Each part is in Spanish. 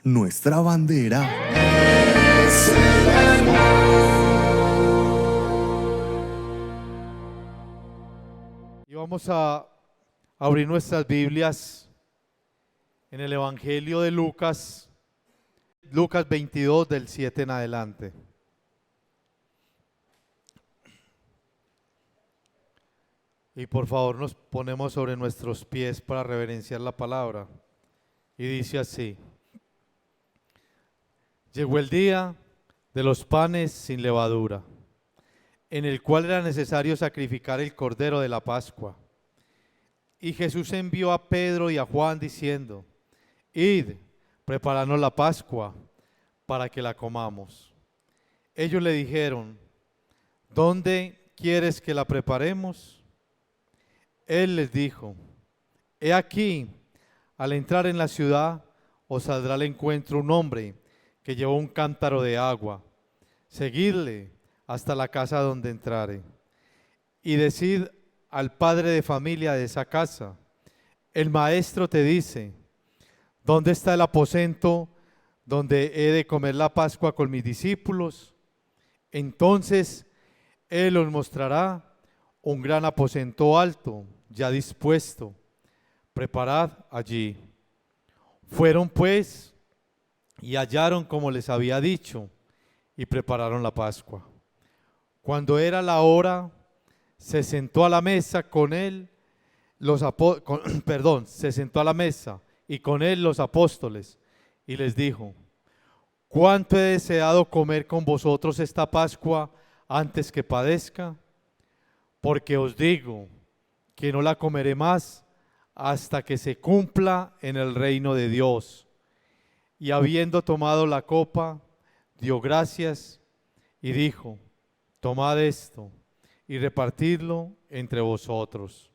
nuestra bandera. Y vamos a abrir nuestras Biblias en el Evangelio de Lucas, Lucas 22 del 7 en adelante. Y por favor nos ponemos sobre nuestros pies para reverenciar la palabra. Y dice así: llegó el día de los panes sin levadura, en el cual era necesario sacrificar el cordero de la Pascua. Y Jesús envió a Pedro y a Juan diciendo: id, preparanos la Pascua para que la comamos. Ellos le dijeron: ¿dónde quieres que la preparemos? Él les dijo: he aquí, al entrar en la ciudad, os saldrá al encuentro un hombre que llevó un cántaro de agua. Seguidle hasta la casa donde entrare. Y decid al padre de familia de esa casa: el maestro te dice, ¿dónde está el aposento donde he de comer la Pascua con mis discípulos? Entonces él os mostrará un gran aposento alto, ya dispuesto. Preparad allí. Fueron pues y hallaron como les había dicho, y prepararon la Pascua. Cuando era la hora, se sentó a la mesa con él se sentó a la mesa y con él los apóstoles, y les dijo: ¿cuánto he deseado comer con vosotros esta Pascua antes que padezca? Porque os digo que no la comeré más hasta que se cumpla en el reino de Dios. Y habiendo tomado la copa, dio gracias y dijo: tomad esto y repartidlo entre vosotros.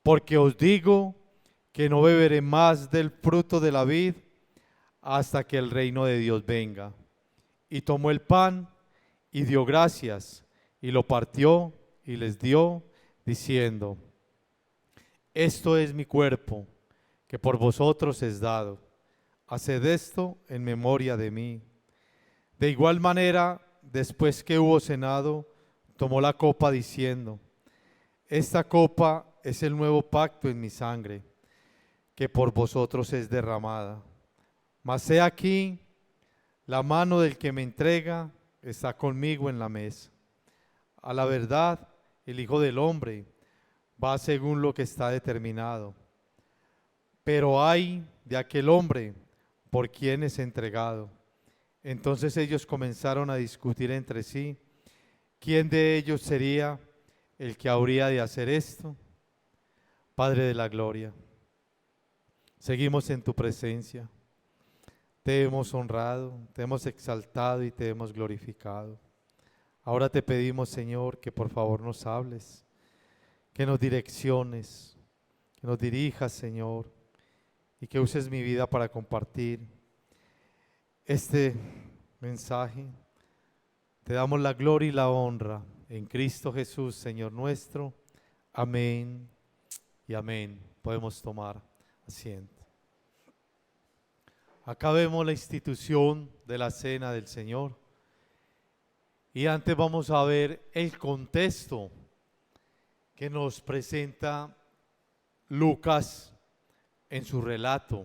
Porque os digo que no beberé más del fruto de la vid hasta que el reino de Dios venga. Y tomó el pan y dio gracias y lo partió y les dio, diciendo: esto es mi cuerpo, que por vosotros es dado. Haced esto en memoria de mí. De igual manera, después que hubo cenado, tomó la copa diciendo: esta copa es el nuevo pacto en mi sangre, que por vosotros es derramada. Mas he aquí, la mano del que me entrega está conmigo en la mesa. A la verdad, el Hijo del Hombre va según lo que está determinado. Pero ay de aquel hombre por quien es entregado. Entonces ellos comenzaron a discutir entre sí, ¿quién de ellos sería el que habría de hacer esto? Padre de la gloria, seguimos en tu presencia. Te hemos honrado, te hemos exaltado y te hemos glorificado. Ahora te pedimos, Señor, que por favor nos hables, que nos direcciones, que nos dirijas, Señor, y que uses mi vida para compartir este mensaje. Te damos la gloria y la honra en Cristo Jesús, Señor nuestro. Amén y amén. Podemos tomar asiento. Acá vemos la institución de la cena del Señor. Y antes vamos a ver el contexto que nos presenta Lucas en su relato.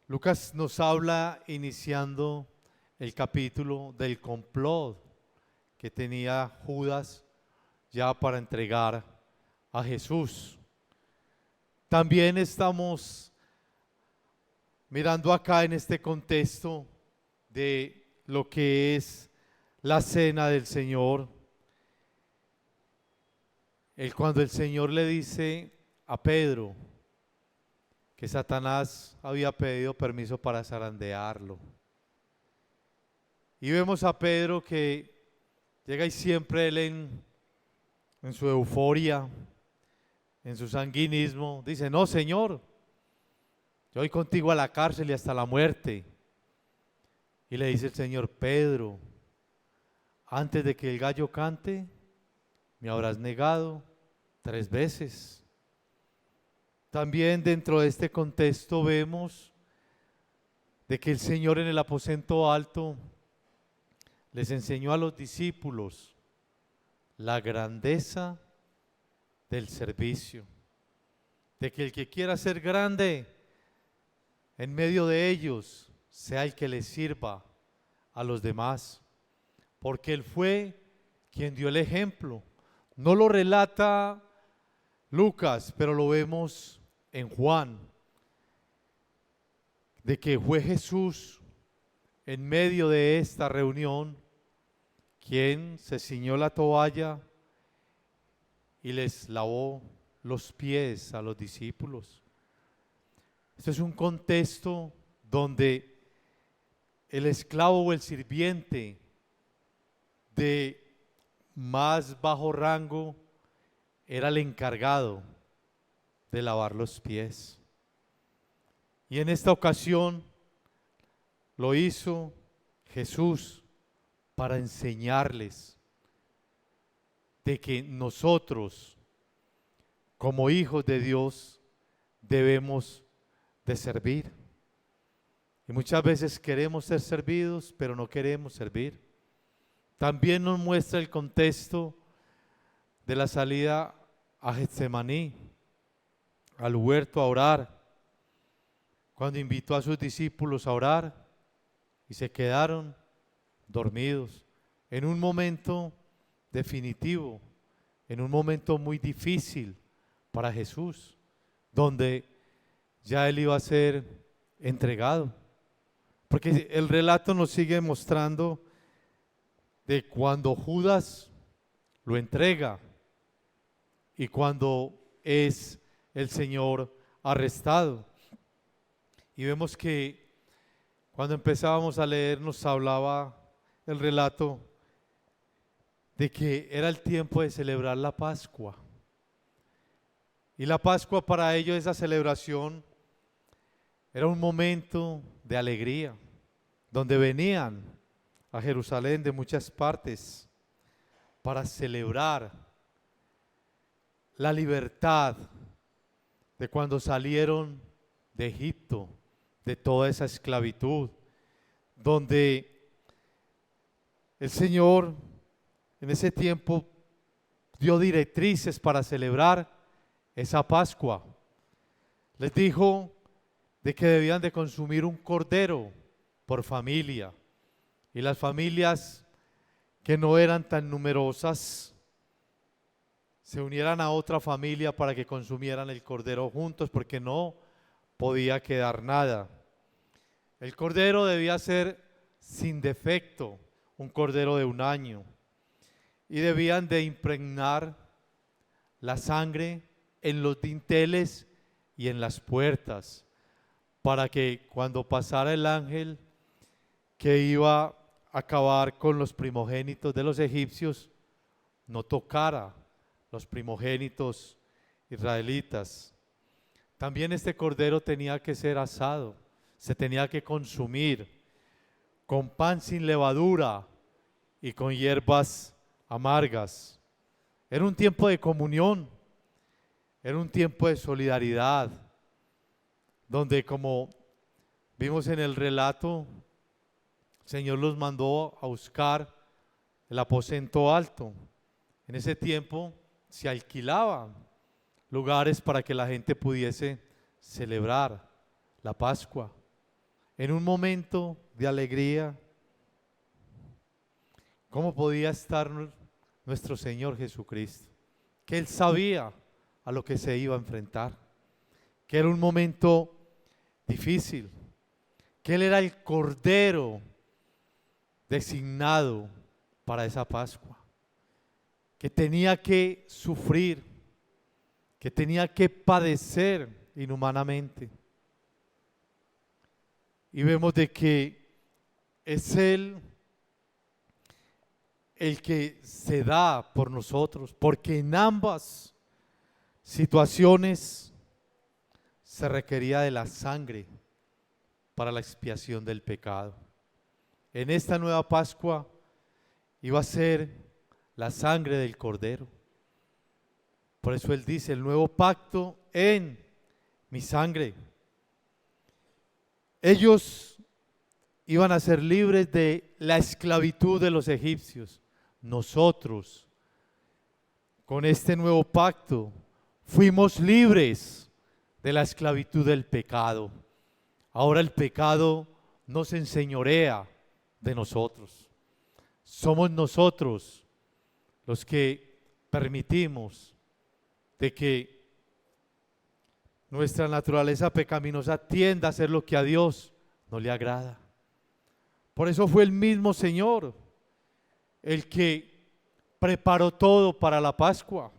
Lucas nos habla, iniciando el capítulo, del complot que tenía Judas ya para entregar a Jesús. También estamos mirando acá en este contexto de lo que es la cena del Señor. Cuando el Señor le dice a Pedro que Satanás había pedido permiso para zarandearlo. Y vemos a Pedro que llega y siempre él en su euforia, en su sanguinismo, dice: no, Señor, yo voy contigo a la cárcel y hasta la muerte. Y le dice el Señor: Pedro, antes de que el gallo cante, me habrás negado 3 veces. También dentro de este contexto vemos de que el Señor en el aposento alto les enseñó a los discípulos la grandeza del servicio, de que el que quiera ser grande en medio de ellos sea el que les sirva a los demás, porque Él fue quien dio el ejemplo. No lo relata Lucas, pero lo vemos en Juan, de que fue Jesús en medio de esta reunión quien se ciñó la toalla y les lavó los pies a los discípulos. Este es un contexto donde el esclavo o el sirviente de más bajo rango era el encargado de lavar los pies. Y en esta ocasión lo hizo Jesús para enseñarles de que nosotros, como hijos de Dios, debemos de servir. Y muchas veces queremos ser servidos, pero no queremos servir. También nos muestra el contexto de la salida a Getsemaní, al huerto a orar, cuando invitó a sus discípulos a orar y se quedaron dormidos en un momento definitivo, en un momento muy difícil para Jesús, donde ya Él iba a ser entregado. Porque el relato nos sigue mostrando de cuando Judas lo entrega y cuando es el Señor arrestado. Y vemos que cuando empezábamos a leer nos hablaba el relato de que era el tiempo de celebrar la Pascua. Y la Pascua para ellos, esa celebración, era un momento de alegría, donde venían a Jerusalén de muchas partes para celebrar la libertad de cuando salieron de Egipto, de toda esa esclavitud, donde el Señor en ese tiempo dio directrices para celebrar esa Pascua. Les dijo de que debían de consumir un cordero por familia, y las familias que no eran tan numerosas se unieran a otra familia para que consumieran el cordero juntos, porque no podía quedar nada. El cordero debía ser sin defecto, un cordero de un año, y debían de impregnar la sangre en los dinteles y en las puertas, para que cuando pasara el ángel que iba a acabar con los primogénitos de los egipcios, no tocara los primogénitos israelitas. También este cordero tenía que ser asado, se tenía que consumir con pan sin levadura y con hierbas amargas. Era un tiempo de comunión, era un tiempo de solidaridad, donde, como vimos en el relato, el Señor los mandó a buscar el aposento alto. En ese tiempo se alquilaban lugares para que la gente pudiese celebrar la Pascua en un momento de alegría. ¿Cómo podía estar nuestro Señor Jesucristo? Que Él sabía a lo que se iba a enfrentar, que era un momento difícil, que Él era el Cordero designado para esa Pascua, que tenía que sufrir, que tenía que padecer inhumanamente. Y vemos de que es Él el que se da por nosotros, porque en ambas situaciones se requería de la sangre para la expiación del pecado. En esta nueva Pascua iba a ser la sangre del Cordero. Por eso Él dice: el nuevo pacto en mi sangre. Ellos iban a ser libres de la esclavitud de los egipcios. Nosotros, con este nuevo pacto, fuimos libres de la esclavitud del pecado. Ahora el pecado nos enseñorea de nosotros. Somos nosotros los que permitimos de que nuestra naturaleza pecaminosa tienda a hacer lo que a Dios no le agrada. Por eso fue el mismo Señor el que preparó todo para la Pascua.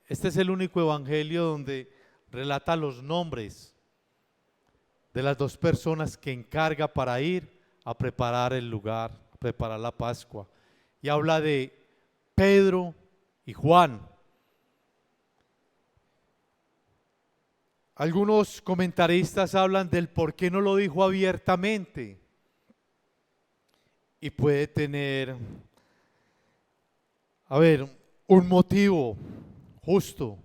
Este es el único evangelio donde relata los nombres de las dos personas que encarga para ir a preparar el lugar, a preparar la Pascua. Y habla de Pedro y Juan. Algunos comentaristas hablan del por qué no lo dijo abiertamente. Y puede tener, un motivo justo.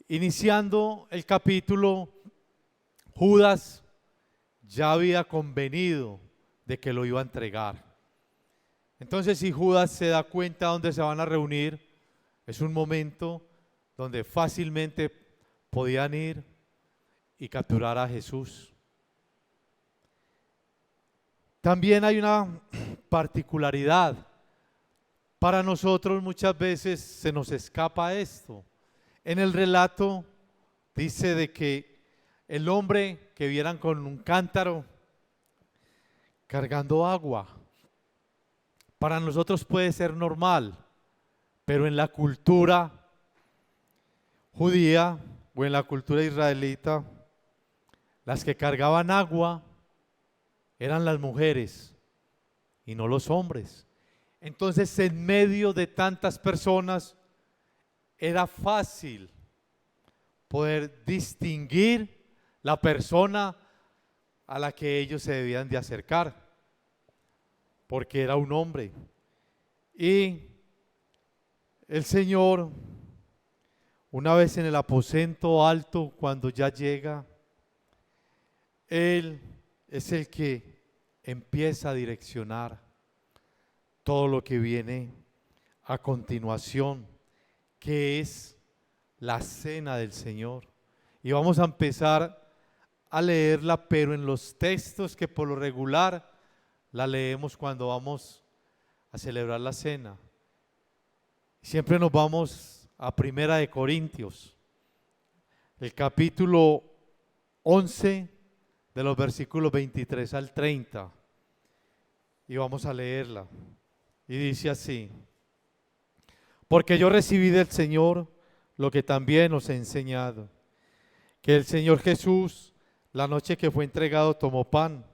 Iniciando el capítulo, Judas ya había convenido de que lo iba a entregar. Entonces, si Judas se da cuenta dónde se van a reunir, es un momento donde fácilmente podían ir y capturar a Jesús. También hay una particularidad. Para nosotros muchas veces se nos escapa esto. En el relato dice de que el hombre que vieran con un cántaro cargando agua, para nosotros puede ser normal, pero en la cultura judía o en la cultura israelita, las que cargaban agua eran las mujeres y no los hombres. Entonces, en medio de tantas personas, era fácil poder distinguir la persona a la que ellos se debían de acercar, porque era un hombre. Y el Señor, una vez en el aposento alto, cuando ya llega, Él es el que empieza a direccionar todo lo que viene a continuación, que es la cena del Señor. Y vamos a empezar a leerla, pero en los textos que por lo regular la leemos cuando vamos a celebrar la cena. Siempre nos vamos a Primera de Corintios, el capítulo 11, de los versículos 23 al 30, y vamos a leerla. Y dice así: porque yo recibí del Señor lo que también os he enseñado, que el Señor Jesús, la noche que fue entregado, tomó pan,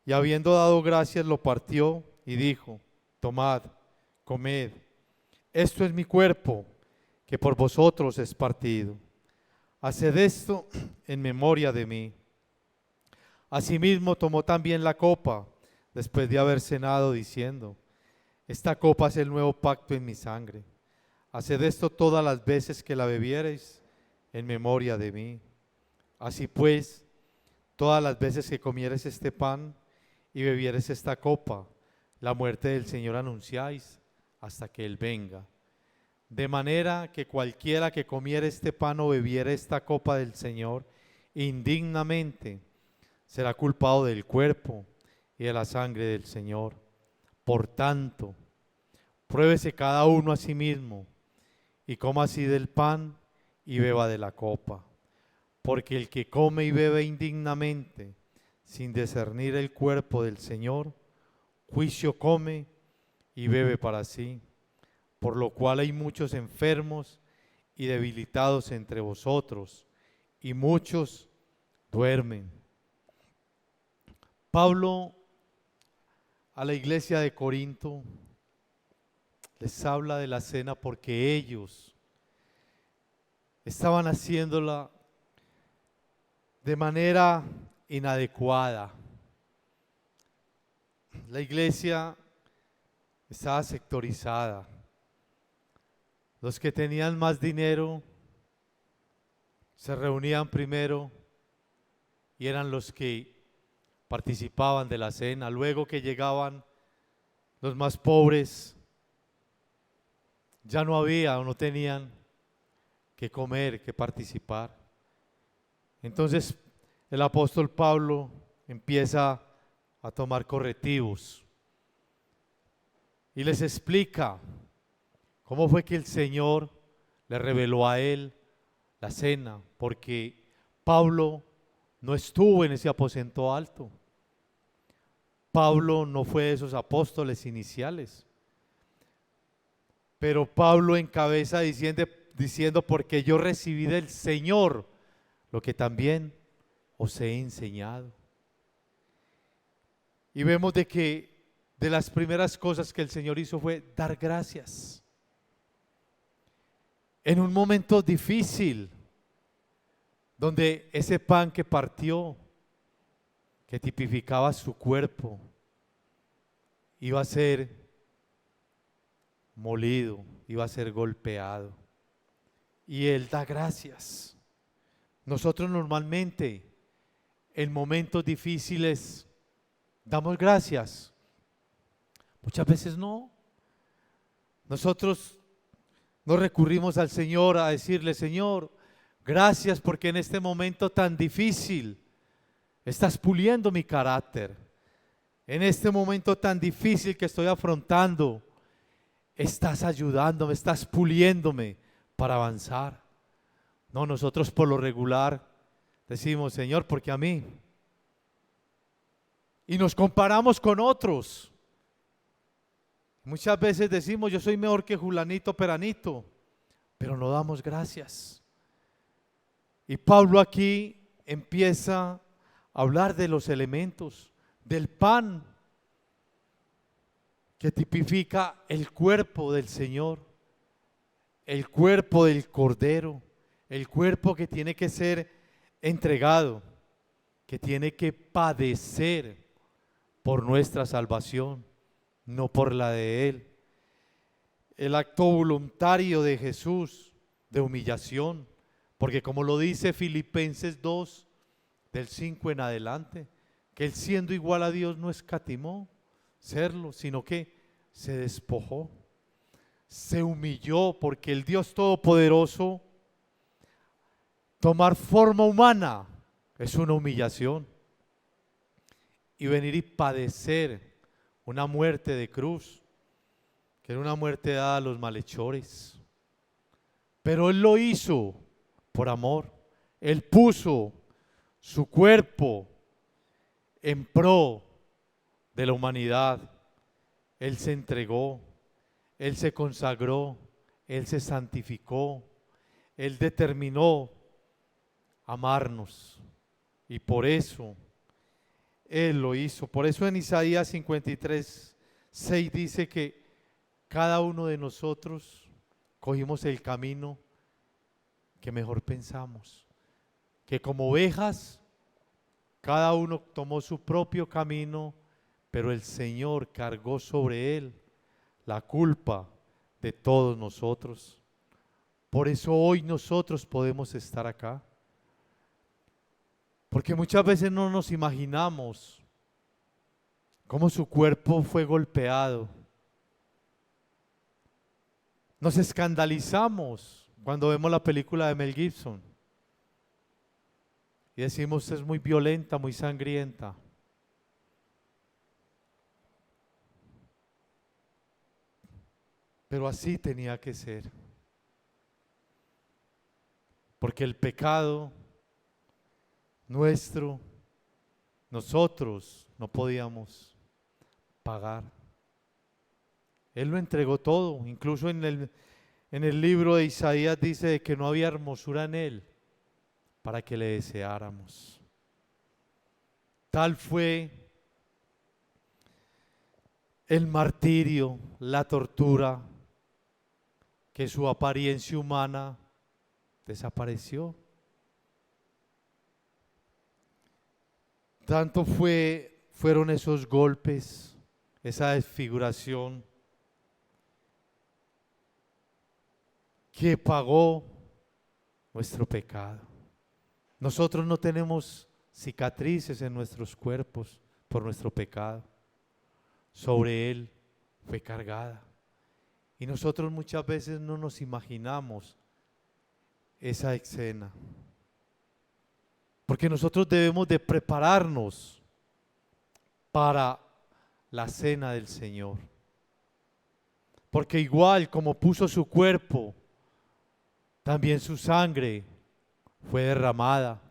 y habiendo dado gracias, lo partió y dijo: tomad, comed, esto es mi cuerpo, que por vosotros es partido. Haced esto en memoria de mí. Asimismo tomó también la copa, después de haber cenado, diciendo: esta copa es el nuevo pacto en mi sangre. Haced esto todas las veces que la bebiereis en memoria de mí. Así pues, todas las veces que comiereis este pan y bebiereis esta copa, la muerte del Señor anunciáis hasta que Él venga. De manera que cualquiera que comiere este pan o bebiere esta copa del Señor indignamente, será culpado del cuerpo y de la sangre del Señor. Por tanto, pruébese cada uno a sí mismo y coma así del pan y beba de la copa. Porque el que come y bebe indignamente, sin discernir el cuerpo del Señor, juicio come y bebe para sí. Por lo cual hay muchos enfermos y debilitados entre vosotros, y muchos duermen. Pablo a la iglesia de Corinto les habla de la cena porque ellos estaban haciéndola de manera inadecuada. La iglesia estaba sectorizada. Los que tenían más dinero se reunían primero y eran los que participaban de la cena. Luego que llegaban los más pobres, ya no había o no tenían que comer, que participar. Entonces el apóstol Pablo empieza a tomar correctivos y les explica cómo fue que el Señor le reveló a él la cena, porque Pablo no estuvo en ese aposento alto. Pablo no fue de esos apóstoles iniciales. Pero Pablo encabeza diciendo, porque yo recibí del Señor lo que también os he enseñado. Y vemos de que de las primeras cosas que el Señor hizo fue dar gracias. En un momento difícil, donde ese pan que partió, que tipificaba su cuerpo, iba a ser molido, iba a ser golpeado. Y Él da gracias. Nosotros normalmente en momentos difíciles damos gracias. Muchas veces no. Nosotros no recurrimos al Señor a decirle, Señor, gracias porque en este momento tan difícil estás puliendo mi carácter. En este momento tan difícil que estoy afrontando, estás ayudándome, estás puliéndome para avanzar. No, nosotros por lo regular decimos, Señor, porque a mí. Y nos comparamos con otros. Muchas veces decimos, yo soy mejor que Julanito Peranito, pero no damos gracias. Y Pablo aquí empieza a hablar de los elementos, del pan, que tipifica el cuerpo del Señor, el cuerpo del Cordero, el cuerpo que tiene que ser entregado, que tiene que padecer por nuestra salvación, no por la de Él. El acto voluntario de Jesús de humillación, porque como lo dice Filipenses 2, del 5 en adelante, que Él siendo igual a Dios no escatimó serlo, sino que se despojó, se humilló, porque el Dios Todopoderoso, tomar forma humana es una humillación, y venir y padecer una muerte de cruz, que era una muerte dada a los malhechores, pero Él lo hizo por amor. Él puso su cuerpo en pro de la humanidad. Él se entregó, Él se consagró, Él se santificó, Él determinó amarnos, y por eso Él lo hizo. Por eso en Isaías 53:6 dice que cada uno de nosotros cogimos el camino que mejor pensamos, que como ovejas cada uno tomó su propio camino, pero el Señor cargó sobre Él la culpa de todos nosotros. Por eso hoy nosotros podemos estar acá, porque muchas veces no nos imaginamos cómo su cuerpo fue golpeado. Nos escandalizamos cuando vemos la película de Mel Gibson y decimos, es muy violenta, muy sangrienta. Pero así tenía que ser, porque el pecado nuestro, nosotros no podíamos pagar. Él lo entregó todo. Incluso en el libro de Isaías dice que no había hermosura en Él para que le deseáramos. Tal fue el martirio, la tortura, que su apariencia humana desapareció. Tanto fueron esos golpes, esa desfiguración, que pagó nuestro pecado. Nosotros no tenemos cicatrices en nuestros cuerpos por nuestro pecado. Sobre Él fue cargada. Y nosotros muchas veces no nos imaginamos esa escena. Porque nosotros debemos de prepararnos para la cena del Señor. Porque igual como puso su cuerpo, también su sangre fue derramada.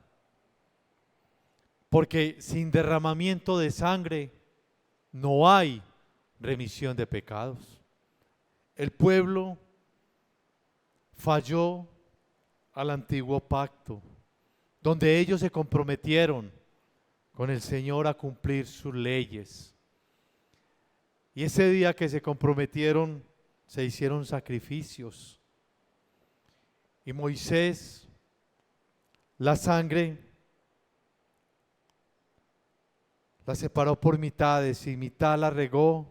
Porque sin derramamiento de sangre no hay remisión de pecados. El pueblo falló al antiguo pacto, donde ellos se comprometieron con el Señor a cumplir sus leyes. Y ese día que se comprometieron, se hicieron sacrificios. Y Moisés, la sangre la separó por mitades y mitad la regó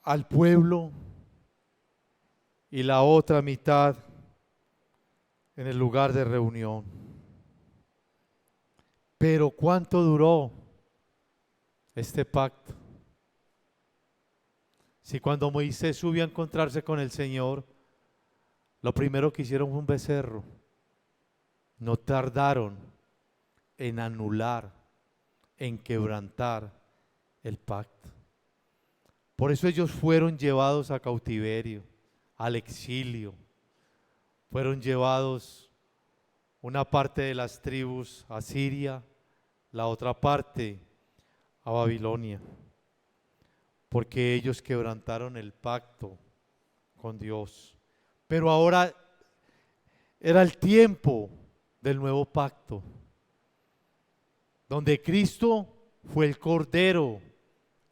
al pueblo y la otra mitad en el lugar de reunión. Pero ¿cuánto duró este pacto? Si cuando Moisés subió a encontrarse con el Señor, lo primero que hicieron fue un becerro, no tardaron en anular, en quebrantar el pacto. Por eso ellos fueron llevados a cautiverio, al exilio. Fueron llevados una parte de las tribus a Siria, la otra parte a Babilonia, porque ellos quebrantaron el pacto con Dios. Pero ahora era el tiempo del nuevo pacto, donde Cristo fue el Cordero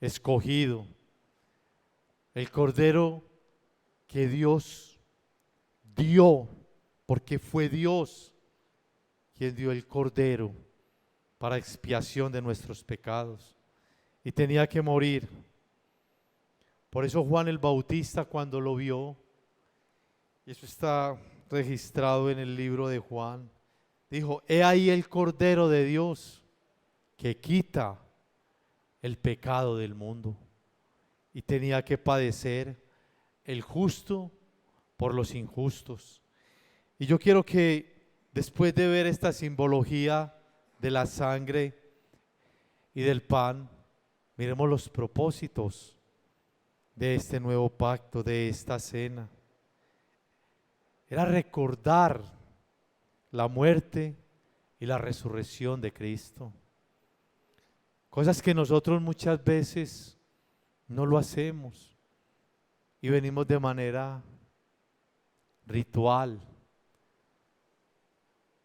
escogido, el Cordero que Dios dio, porque fue Dios quien dio el Cordero para expiación de nuestros pecados y tenía que morir. Por eso Juan el Bautista, cuando lo vio, y eso está registrado en el libro de Juan, dijo: he ahí el Cordero de Dios que quita el pecado del mundo. Y tenía que padecer el justo por los injustos. Y yo quiero que después de ver esta simbología de la sangre y del pan, miremos los propósitos de este nuevo pacto, de esta cena. Era recordar la muerte y la resurrección de Cristo. Cosas que nosotros muchas veces no lo hacemos y venimos de manera ritual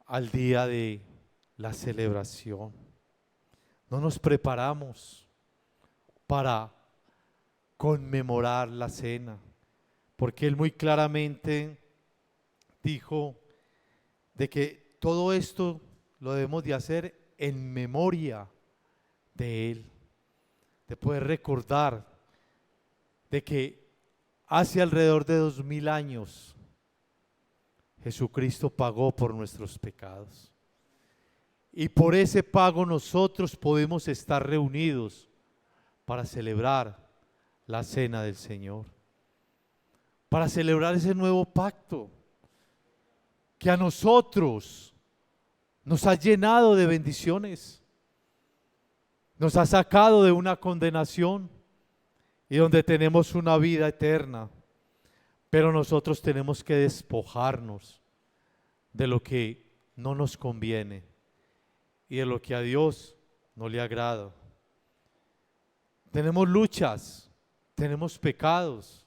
al día de la celebración. No nos preparamos para conmemorar la cena, porque Él muy claramente dijo de que todo esto lo debemos de hacer en memoria de Él, de poder recordar de que hace alrededor de 2000 años Jesucristo pagó por nuestros pecados. Y por ese pago nosotros podemos estar reunidos para celebrar la cena del Señor, para celebrar ese nuevo pacto que a nosotros nos ha llenado de bendiciones, nos ha sacado de una condenación y donde tenemos una vida eterna. Pero nosotros tenemos que despojarnos de lo que no nos conviene y de lo que a Dios no le agrada. Tenemos luchas, tenemos pecados,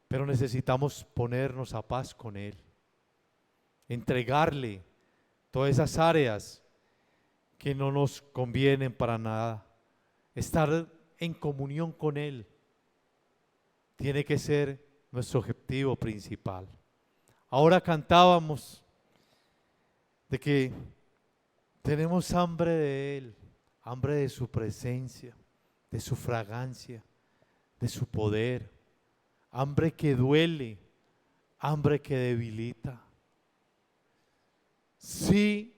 pero necesitamos ponernos a paz con Él, entregarle todas esas áreas que no nos convienen para nada. Estar en comunión con Él tiene que ser nuestro objetivo principal. Ahora cantábamos de que tenemos hambre de Él, hambre de su presencia, de su fragancia, de su poder, hambre que duele, hambre que debilita. si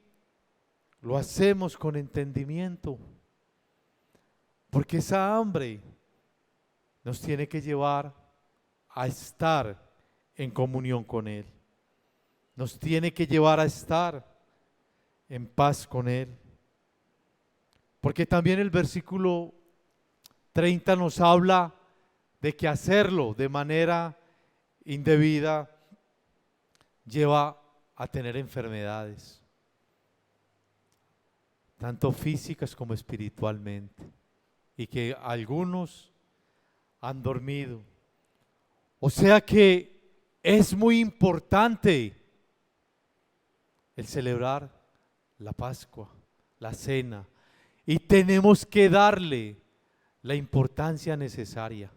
lo hacemos con entendimiento, porque esa hambre nos tiene que llevar a estar en comunión con Él, nos tiene que llevar a estar en paz con Él, porque también el versículo 30 nos habla de que hacerlo de manera indebida lleva a tener enfermedades, tanto físicas como espiritualmente, y que algunos han dormido. O sea que es muy importante el celebrar la Pascua, la cena, y tenemos que darle la importancia necesaria,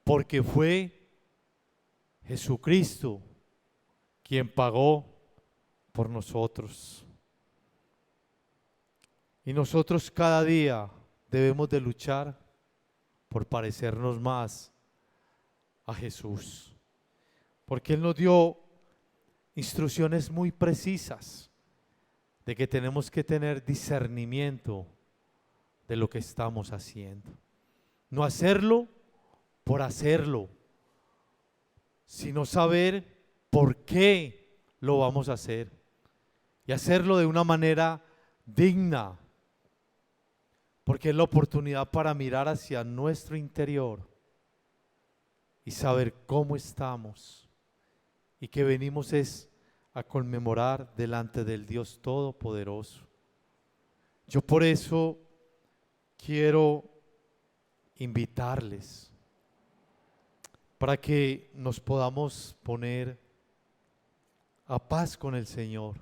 porque fue Jesucristo quien pagó por nosotros. Y nosotros cada día debemos de luchar por parecernos más a Jesús, porque Él nos dio instrucciones muy precisas de que tenemos que tener discernimiento de lo que estamos haciendo. No hacerlo por hacerlo, sino saber por qué lo vamos a hacer y hacerlo de una manera digna, porque es la oportunidad para mirar hacia nuestro interior y saber cómo estamos y que venimos es a conmemorar delante del Dios Todopoderoso. Yo por eso quiero invitarles para que nos podamos poner a paz con el Señor,